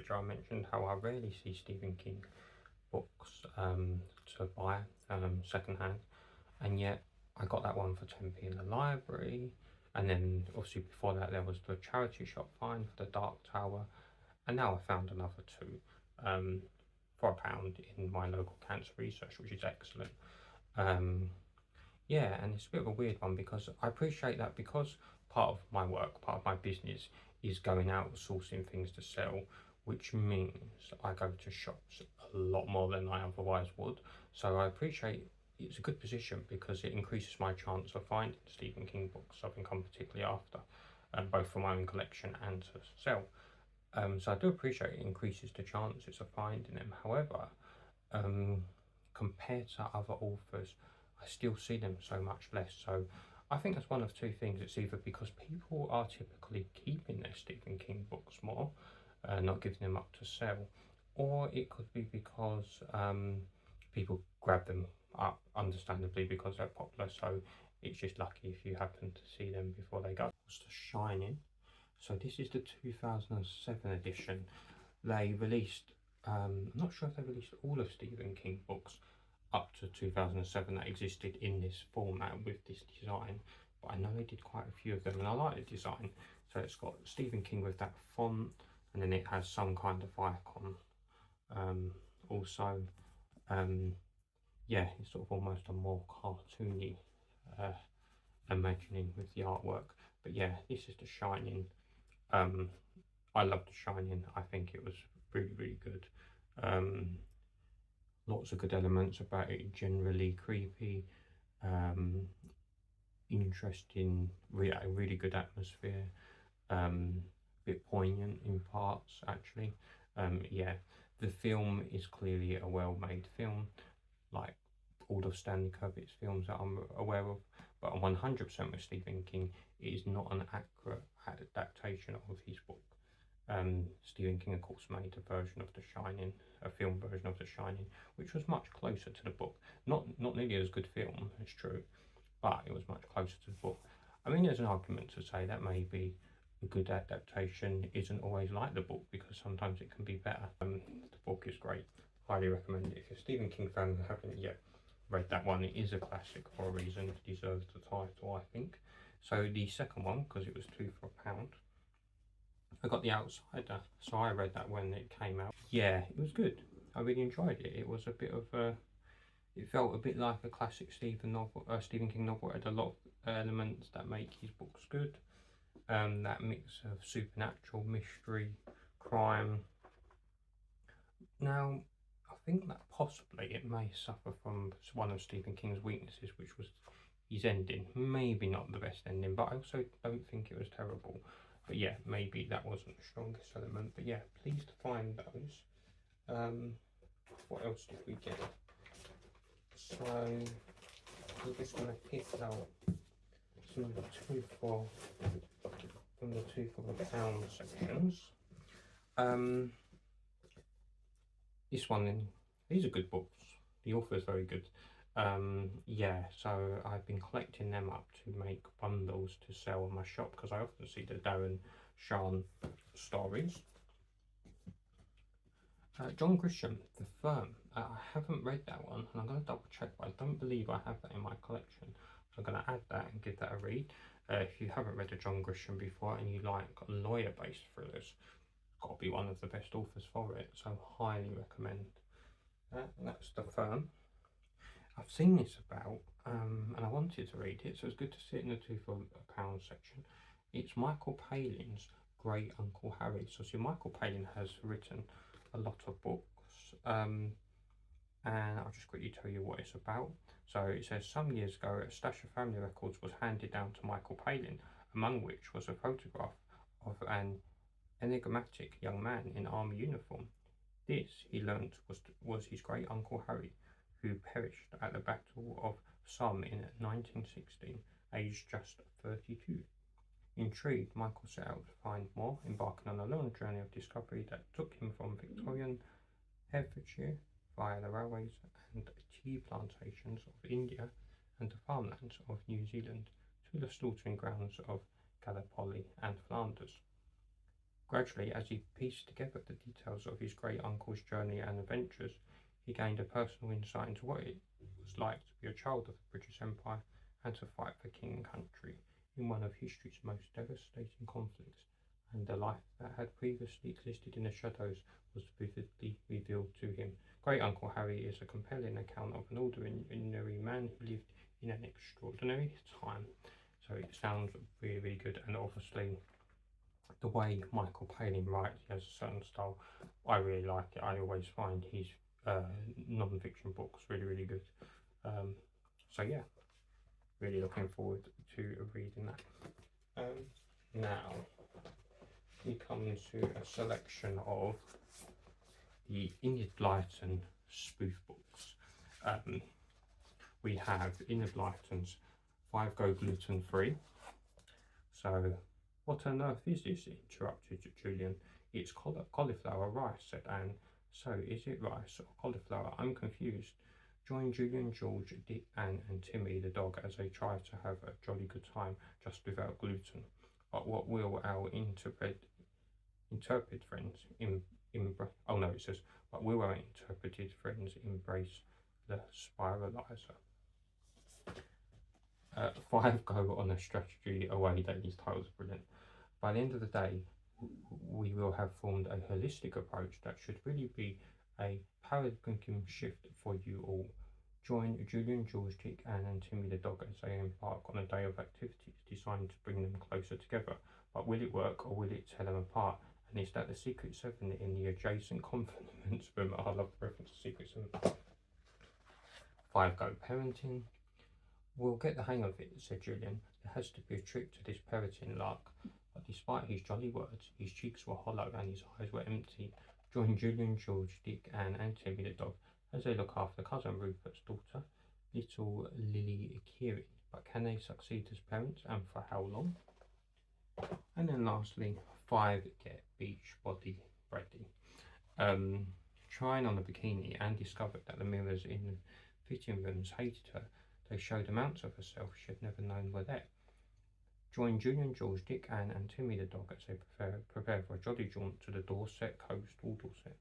which I mentioned how I rarely see Stephen King books to buy secondhand, and yet I got that one for 10p in the library. And then obviously before that there was the charity shop find for the Dark Tower, and now I found another two for £1 in my local cancer research, which is excellent. Yeah, and it's a bit of a weird one because I appreciate that, because part of my work, part of my business is going out sourcing things to sell, which means I go to shops a lot more than I otherwise would. So I appreciate it's a good position because it increases my chance of finding Stephen King books I think I'm particularly after, both for my own collection and to sell. So I do appreciate it increases the chances of finding them. However, compared to other authors, I still see them so much less. So I think that's one of two things. It's either because people are typically keeping their Stephen King books more, not giving them up to sell, or it could be because people grab them up, understandably, because they're popular. So it's just lucky if you happen to see them before they go. It's The Shining. So this is the 2007 edition. They released, I'm not sure if they released all of Stephen King books up to 2007 that existed in this format with this design, but I know they did quite a few of them, and I like the design. So it's got Stephen King with that font, and then it has some kind of icon. Also, yeah, it's sort of almost a more cartoony imagining with the artwork. But yeah, this is The Shining. I love The Shining. I think it was really, really good. Lots of good elements about it. Generally creepy, interesting, really good atmosphere. A bit poignant in parts, actually. Yeah, the film is clearly a well-made film, like all of Stanley Kubrick's films that I'm aware of. But 100% with Stephen King, it is not an accurate adaptation of his book. Stephen King, of course, made a version of The Shining, a film version of The Shining, which was much closer to the book. Not nearly as good film, it's true, but it was much closer to the book. I mean, there's an argument to say that maybe a good adaptation isn't always like the book, because sometimes it can be better. The book is great. Highly recommend it. If you're a Stephen King fan and haven't yet read that one, it is a classic for a reason. It deserves the title, I think. So the second one, because it was two for £1, I got The Outsider, so I read that when it came out. Yeah, it was good. I really enjoyed it. It was a bit of a, it felt a bit like a classic Stephen King novel. It had a lot of elements that make his books good. That mix of supernatural, mystery, crime. Now, I think that possibly it may suffer from one of Stephen King's weaknesses, which was his ending. Maybe not the best ending, but I also don't think it was terrible. But yeah, maybe that wasn't the strongest element. But yeah, pleased to find those. What else did we get? So we're just going to pick out some of the two for £1 sections. This one, these are good books. The author is very good. Yeah, so I've been collecting them up to make bundles to sell on my shop, because I often see the Darren Shan stories. John Grisham, The Firm. I haven't read that one, and I'm going to double check, but I don't believe I have that in my collection. So I'm going to add that and give that a read. If you haven't read a John Grisham before and you like lawyer-based thrillers, got to be one of the best authors for it, so highly recommend that. That's The Firm. I've seen this about, and I wanted to read it, so it's good to see it in the two for £1 section. It's Michael Palin's Great Uncle Harry. So see, Michael Palin has written a lot of books, and I'll just quickly tell you what it's about. So it says, some years ago, a stash of family records was handed down to Michael Palin, among which was a photograph of an enigmatic young man in army uniform. This, he learnt, was his great uncle Harry, who perished at the Battle of Somme in 1916, aged just 32. Intrigued, Michael set out to find more, embarking on a long journey of discovery that took him from Victorian Herefordshire via the railways and tea plantations of India and the farmlands of New Zealand to the slaughtering grounds of Gallipoli and Flanders. Gradually, as he pieced together the details of his great uncle's journey and adventures, he gained a personal insight into what it was like to be a child of the British Empire and to fight for king and country in one of history's most devastating conflicts, and the life that had previously existed in the shadows was vividly revealed to him. Great Uncle Harry is a compelling account of an ordinary man who lived in an extraordinary time. So it sounds really, really good, and obviously the way Michael Palin writes, he has a certain style. I really like it. I always find his non-fiction books really, really good. So yeah, really looking forward to reading that. Now we come to a selection of the Enid Blyton spoof books. We have Enid Blyton's 5 Go Gluten Free. So, what on earth is this? Interrupted Julian. It's cauliflower rice, said Anne. So, is it rice or cauliflower? I'm confused. Join Julian, George, Dick, Anne, and Timmy the dog as they try to have a jolly good time just without gluten. But what will our interpreted friends but will our interpreted friends embrace the spiralizer? 5 Go on a strategy away days. Title's brilliant. By the end of the day, we will have formed a holistic approach that should really be a paradigm shift for you all. Join Julian, George, Dick, Anne, and Timmy the dog as they embark on a day of activities designed to bring them closer together. But will it work, or will it tear them apart? And is that the Secret 7 in the adjacent conference room? I love the reference to Secret 7. 5 Go parenting. We'll get the hang of it, said Julian. There has to be a trick to this parenting lark. But despite his jolly words, his cheeks were hollow and his eyes were empty. Join Julian, George, Dick, Anne, and Timmy the dog as they look after cousin Rupert's daughter, little Lily Kieran. But can they succeed as parents, and for how long? And then lastly, 5 Get beach body ready. Trying on a bikini, Anne discovered that the mirrors in the fitting rooms hated her. They showed amounts of herself she had never known were there. Join Julian, George, Dick, Anne, and Timmy the dog as they prepare for a jolly jaunt to the Dorset coast or Dorset.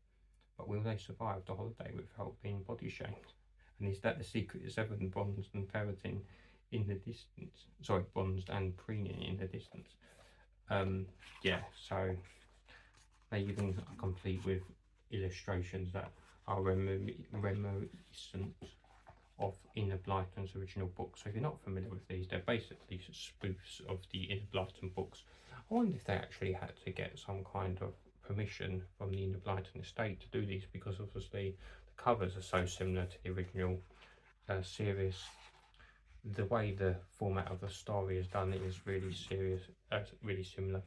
But will they survive the holiday without being body shamed? And is that the Secret 7 bronzed and ferreting in the distance? Sorry, bronzed and preening in the distance. Yeah, so they even are complete with illustrations that are reminiscent of Enid Blyton's original book. So if you're not familiar with these, they're basically spoofs of the Enid Blyton books. I wonder if they actually had to get some kind of permission from the Enid Blyton estate to do these, because obviously the covers are so similar to the original series. The way the format of the story is done is really similar.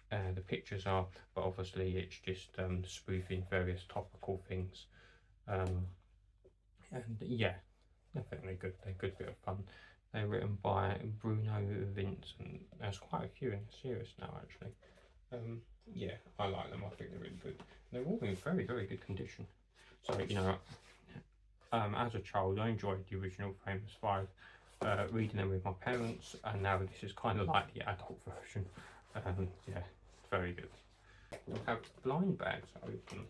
The pictures are, but obviously it's just spoofing various topical things. And yeah, definitely good. They're a good bit of fun. They're written by Bruno Vincent. There's quite a few in the series now, actually. Yeah, I like them. I think they're really good. They're all in very, very good condition. So, you know, as a child, I enjoyed the original Famous 5, reading them with my parents, and now this is kind of like the adult version. Yeah, very good. We'll have blind bags open.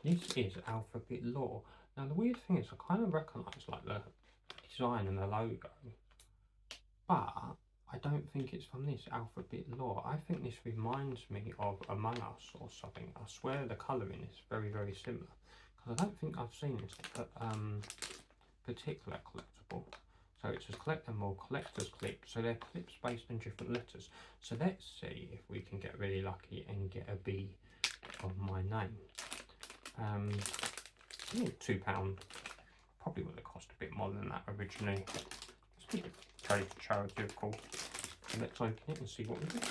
This is Alphabet Law. Now the weird thing is, I kind of recognise like the design and the logo, but I don't think it's from this Alphabet Law. I think this reminds me of Among Us or something. I swear the colouring is very, very similar, because I don't think I've seen this particular collectible. So it says collect them all, collector's clips. So they're clips based on different letters. So let's see if we can get really lucky and get a B on my name. Yeah, £2. Probably would have cost a bit more than that originally. Let's keep it charity, of course. And let's open it and see what we get.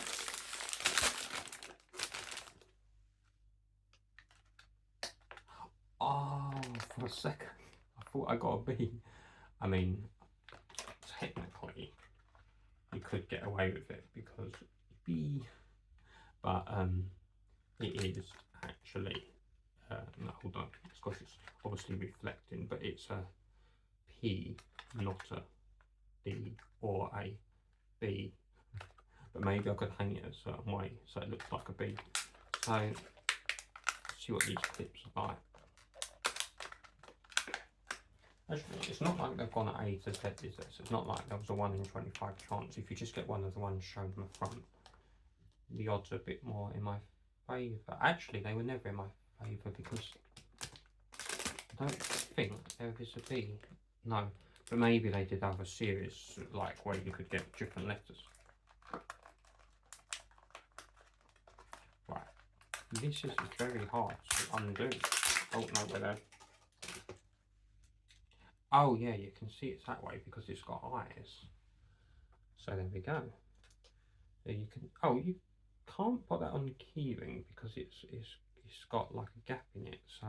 Oh, for a second, I thought I got a B. I mean, technically, you could get away with it because B, but it is actually. No, hold on, it's because it's obviously reflecting, but it's a P, not a D or a B. but maybe I could hang it a certain way so it looks like a bee. So let's see what these clips are like. Actually, it's not like they've gone at A to Z, is it? So it's not like there was a 1 in 25 chance. If you just get one of the ones shown on the front, the odds are a bit more in my favour. Actually, they were never in my favour because I don't think there is a B. No, but maybe they did have a series like where you could get different letters. Right, this is very hard to undo. Oh no, we're there. Oh yeah, you can see it's that way because it's got eyes. So there we go. So you can, oh, you can't put that on the keyring because it's got like a gap in it. So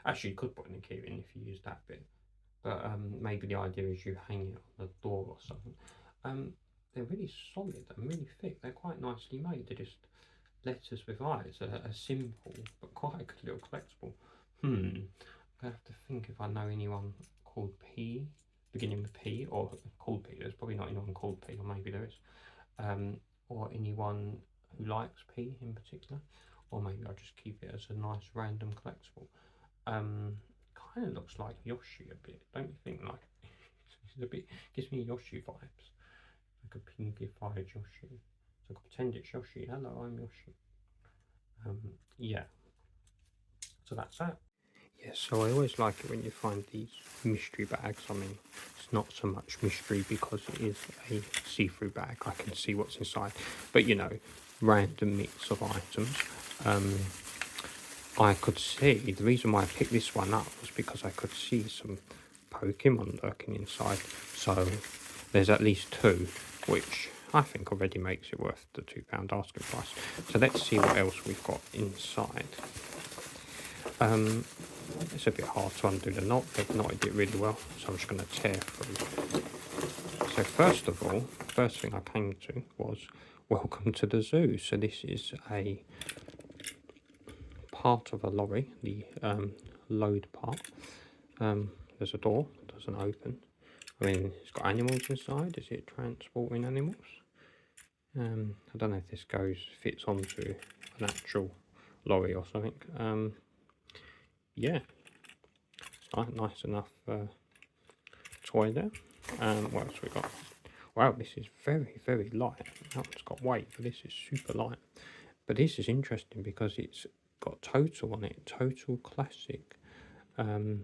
actually you could put in a keyring if you use that bit, but maybe the idea is you hang it on the door or something. They're really solid and really thick. They're quite nicely made. They're just letters with eyes, a simple but quite a good little collectible. I'm gonna have to think if I know anyone called P, beginning with P, or called P. There's probably not anyone called P, or maybe there is. Or anyone who likes P in particular, or maybe I'll just keep it as a nice random collectible. Kind of looks like Yoshi a bit, don't you think? Like it's a bit, gives me Yoshi vibes, like a pinkified Yoshi. So I can pretend it's Yoshi. Hello, I'm Yoshi. Yeah. So that's that. Yeah, so I always like it when you find these mystery bags. I mean, it's not so much mystery because it is a see-through bag. I can see what's inside. But, you know, random mix of items. I could see, the reason why I picked this one up was because I could see some Pokemon lurking inside. So there's at least 2, which I think already makes it worth the £2 asking price. So let's see what else we've got inside. It's a bit hard to undo the knot. They've knotted it really well, so I'm just going to tear through. So first of all, first thing I came to was welcome to the zoo. So this is a part of a lorry, the load part. There's a door, it doesn't open. I mean, it's got animals inside. Is it transporting animals? I don't know if this fits onto an actual lorry or something. Yeah, nice enough toy there. What else we got? Wow, this is very light. That one's got weight, but this is super light. But this is interesting because it's got total on it, total classic. So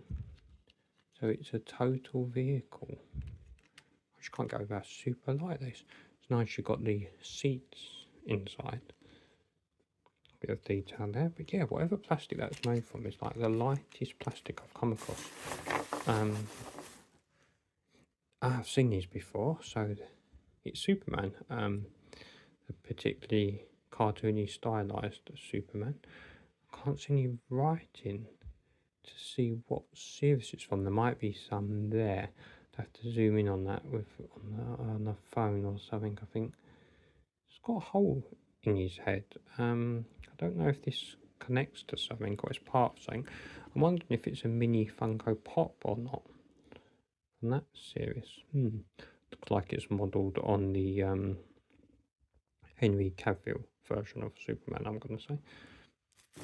it's a total vehicle. I just can't go without super light. This. It's nice you've got the seats inside. Bit of detail there, but yeah, whatever plastic that's made from is like the lightest plastic I've come across. I've seen these before, so it's Superman, a particularly cartoony stylized Superman. I can't see any writing to see what series it's from. There might be some there. I'd have to zoom in on that on the phone or something. I think it's got a hole in his head. I don't know if this connects to something or it's part of something. I'm wondering if it's a mini Funko Pop or not from that series. Looks like it's modelled on the Henry Cavill version of Superman, I'm going to say.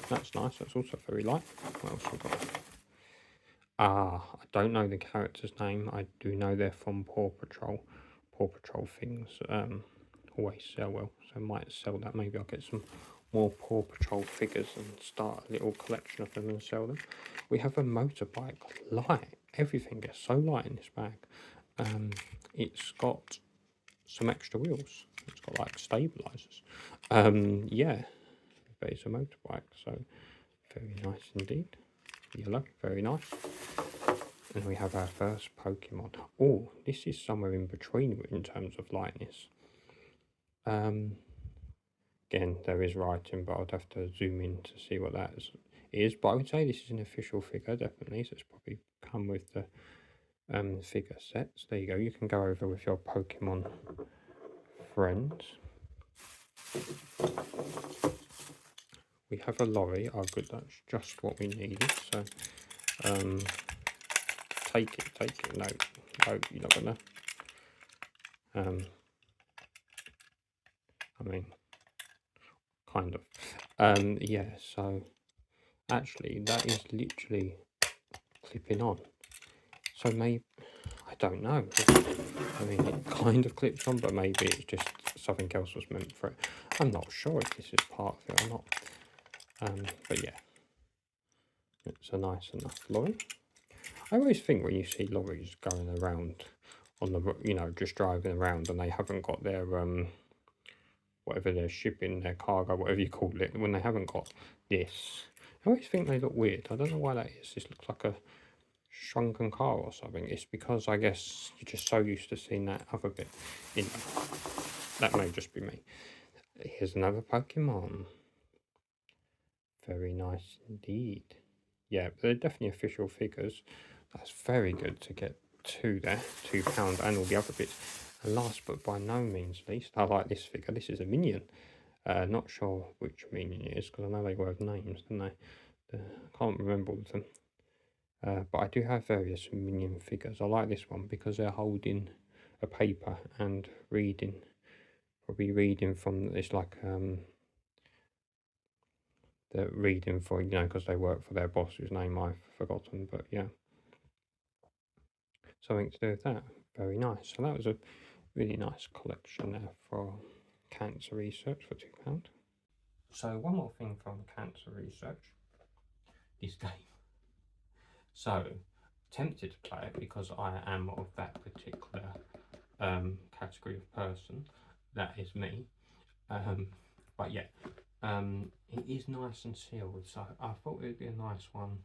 That's nice. That's also very light. What else we got? I don't know the character's name. I do know they're from Paw Patrol. Paw Patrol things always sell well, so I might sell that. Maybe I'll get some more Paw Patrol figures and start a little collection of them and sell them. We have a motorbike. Light. Everything is so light in this bag. It's got some extra wheels. It's got like stabilizers. Yeah, but it's a motorbike, so very nice indeed. Yellow, very nice. And we have our first Pokemon. Oh, this is somewhere in between in terms of lightness. Again, there is writing, but I'd have to zoom in to see what that is. But I would say this is an official figure, definitely. So it's probably come with the figure sets. There you go. You can go over with your Pokemon friends. We have a lorry. Oh, good. That's just what we needed. So, take it. No, you're not gonna. I mean, kind of. Yeah, so actually that is literally clipping on. So maybe, I don't know. I mean, it kind of clips on, but maybe it's just something else was meant for it. I'm not sure if this is part of it or not. But yeah, it's a nice enough lorry. I always think when you see lorries going around on the, you know, just driving around and they haven't got their, whatever they're shipping, their cargo, whatever you call it, when they haven't got this, I always think they look weird. I don't know why that is. This looks like a shrunken car or something. It's because I guess you're just so used to seeing that other bit in them. That may just be me. Here's another Pokemon. Very nice indeed. Yeah, they're definitely official figures. That's very good to get two there, £2, and all the other bits. And last but by no means least, I like this figure. This is a minion. Not sure which minion it is because I know they all have names, don't they? I can't remember all of them. But I do have various minion figures. I like this one because they're holding a paper and reading. Probably reading from, it's like they're reading for, you know, because they work for their boss whose name I've forgotten, but yeah, something to do with that. Very nice. So that was a really nice collection there for cancer research for £2. So one more thing from cancer research, this game. So tempted to play it because I am of that particular category of person. That is me. But yeah, it is nice and sealed, so I thought it would be a nice one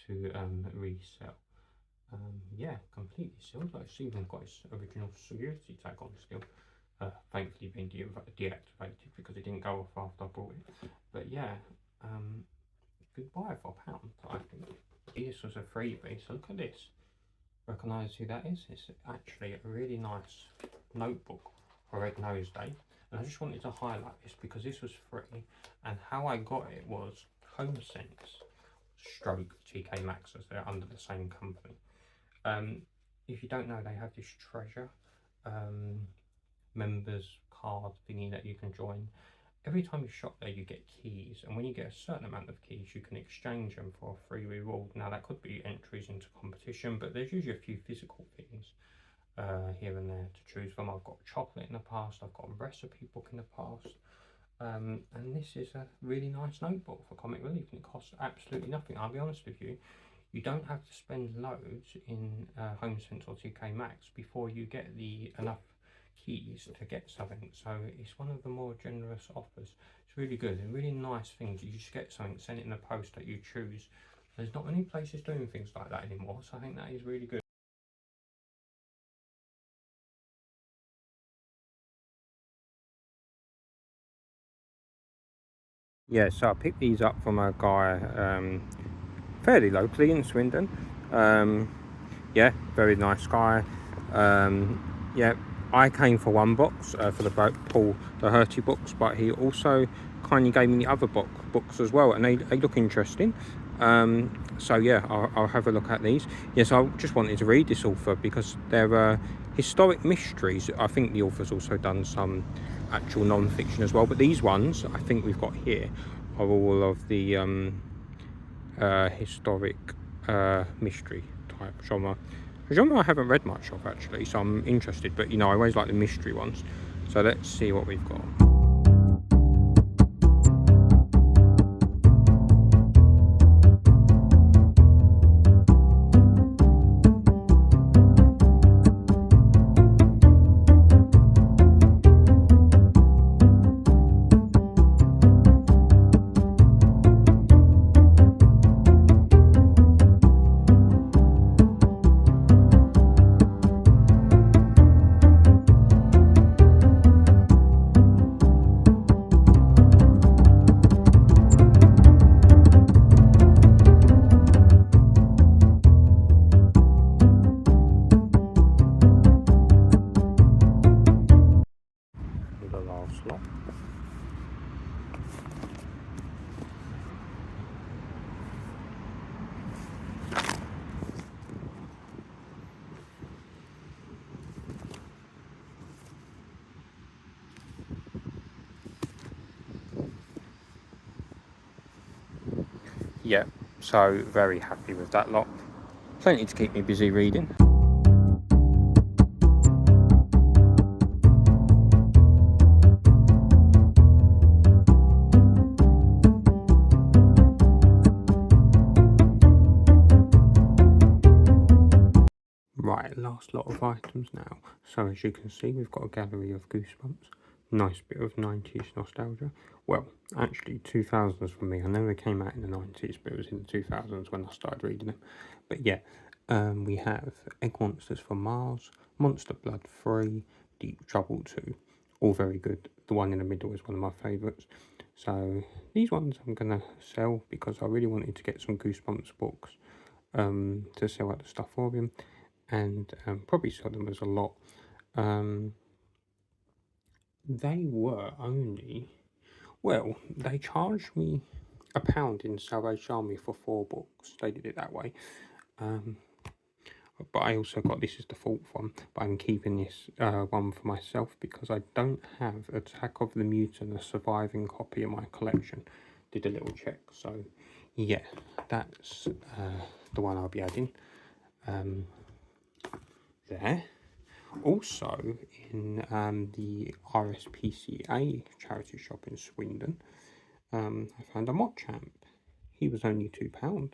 to resell. Yeah, completely sealed. Like, it's even got its original security tag on still. Thankfully been deactivated because it didn't go off after I bought it. But yeah, good buy for £1, I think. This was a freebie, so look at this. Recognise who that is? It's actually a really nice notebook for Red Nose Day. And I just wanted to highlight this because this was free, and how I got it was HomeSense stroke TK Maxx, as they're under the same company. If you don't know, they have this treasure members card thingy that you can join. Every time you shop there, you get keys, and when you get a certain amount of keys, you can exchange them for a free reward. Now, that could be entries into competition, but there's usually a few physical things here and there to choose from. I've got chocolate in the past, I've got a recipe book in the past, and this is a really nice notebook for Comic Relief, and it costs absolutely nothing. I'll be honest with you, you don't have to spend loads in HomeSense or TK Maxx before you get enough keys to get something, so it's one of the more generous offers. It's really good and really nice things. You just get something, send it in the post that you choose. There's not many places doing things like that anymore, so I think that is really good. Yeah, so I picked these up from a guy fairly locally in Swindon. Yeah, very nice guy. Yeah, I came for one box for the Paul Doherty books, but he also kindly gave me the other books as well, and they look interesting. So yeah, I'll have a look at these. Yes, I just wanted to read this author because they're historic mysteries. I think the author's also done some actual non-fiction as well, but these ones I think we've got here are all of the historic mystery type genre. A genre I haven't read much of actually, so I'm interested, but you know, I always like the mystery ones. So let's see what we've got. The last lot. yeah, so very happy with that lot. Plenty to keep me busy reading. Right, last lot of items now. So as you can see, we've got a gallery of Goosebumps. Nice bit of 90s nostalgia. Well, actually 2000s for me. I know they came out in the 90s, but it was in the 2000s when I started reading them. But yeah, we have Egg Monsters from Mars, Monster Blood 3, Deep Trouble 2. All very good. The one in the middle is one of my favourites. So these ones I'm going to sell because I really wanted to get some Goosebumps books to sell at the Stufforium, and probably sell them as a lot. They were only, well, they charged me £1 in Salvation Army for 4 books. They did it that way. But I also got, this is the 4th one, but I'm keeping this one for myself because I don't have Attack of the Mutant, a surviving copy in my collection. Did a little check, so yeah, that's the one I'll be adding there. Also, in the RSPCA charity shop in Swindon, I found a Motchamp. He was only £2.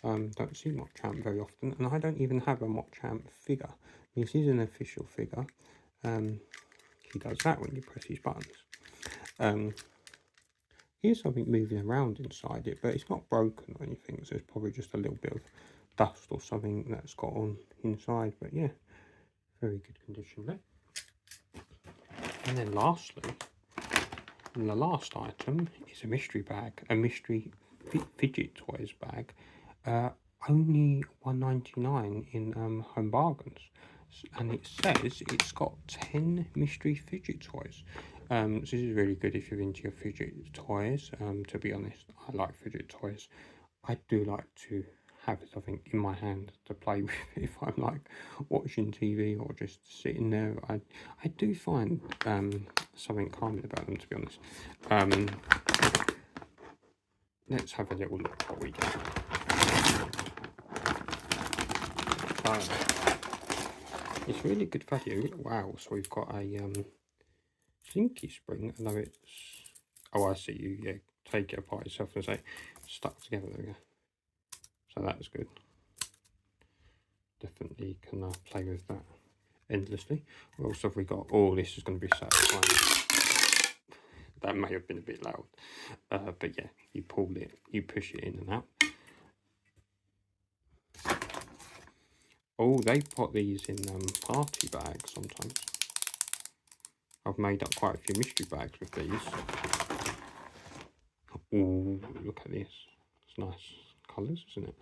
Don't see Motchamp very often, and I don't even have a Motchamp figure. This is an official figure. He does that when you press his buttons. Here's something moving around inside it, but it's not broken or anything, so it's probably just a little bit of dust or something that's got on inside, but yeah, very good condition there. And then lastly, and the last item is a mystery bag, a mystery fidget toys bag, only £1.99 in Home Bargains, and it says it's got 10 mystery fidget toys. So this is really good if you're into your fidget toys. To be honest, I like fidget toys. I do like to have something in my hand to play with if I'm like watching TV or just sitting there. I do find something calming about them, to be honest. Let's have a little look what we get. It's really good value. Wow, so we've got a slinky spring, although it's, oh, I see you, yeah, take it apart yourself and say stuck together. There we go. So that's good. Definitely can play with that endlessly. What else have we got? Oh, this is going to be satisfying. That may have been a bit loud, but yeah, you pull it, you push it in and out. Oh, they put these in party bags sometimes. I've made up quite a few mystery bags with these. Oh, look at this. It's nice colours, isn't it?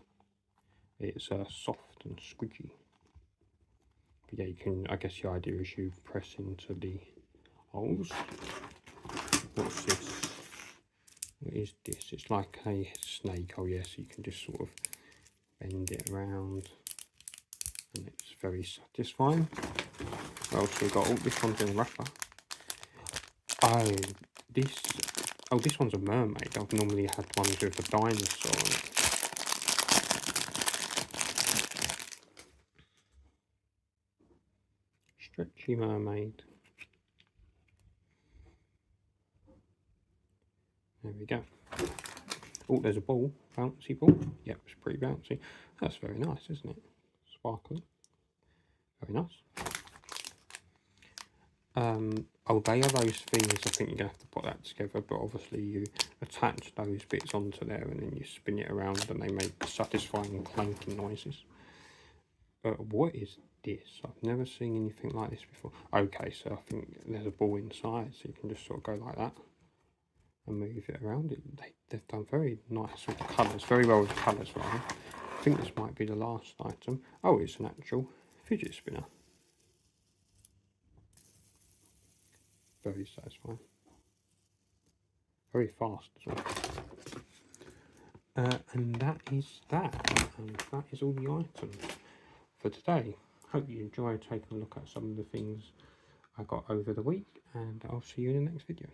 It's soft and squidgy. But yeah, you can, I guess the idea is you press into the holes. What's this? What is this? It's like a snake. Oh yeah, so you can just sort of bend it around, and it's very satisfying. Well, so we've got all this one's in wrapper. Oh, this one's a mermaid. I've normally had ones with a dinosaur on it. Stretchy mermaid. There we go. Oh, there's a ball, bouncy ball. Yep, it's pretty bouncy. That's very nice, isn't it? Sparkling. Very nice. Oh, they are those things, I think you're going to have to put that together, but obviously you attach those bits onto there and then you spin it around and they make satisfying clanking noises. What is this? I've never seen anything like this before. Okay, so I think there's a ball inside, so you can just sort of go like that and move it around. They've done very nice with the colours, very well with the colours, rather. I think this might be the last item. Oh, it's an actual fidget spinner. Very satisfying. Very fast as well. And that is that. And that is all the items for today. Hope you enjoyed taking a look at some of the things I got over the week, and I'll see you in the next video.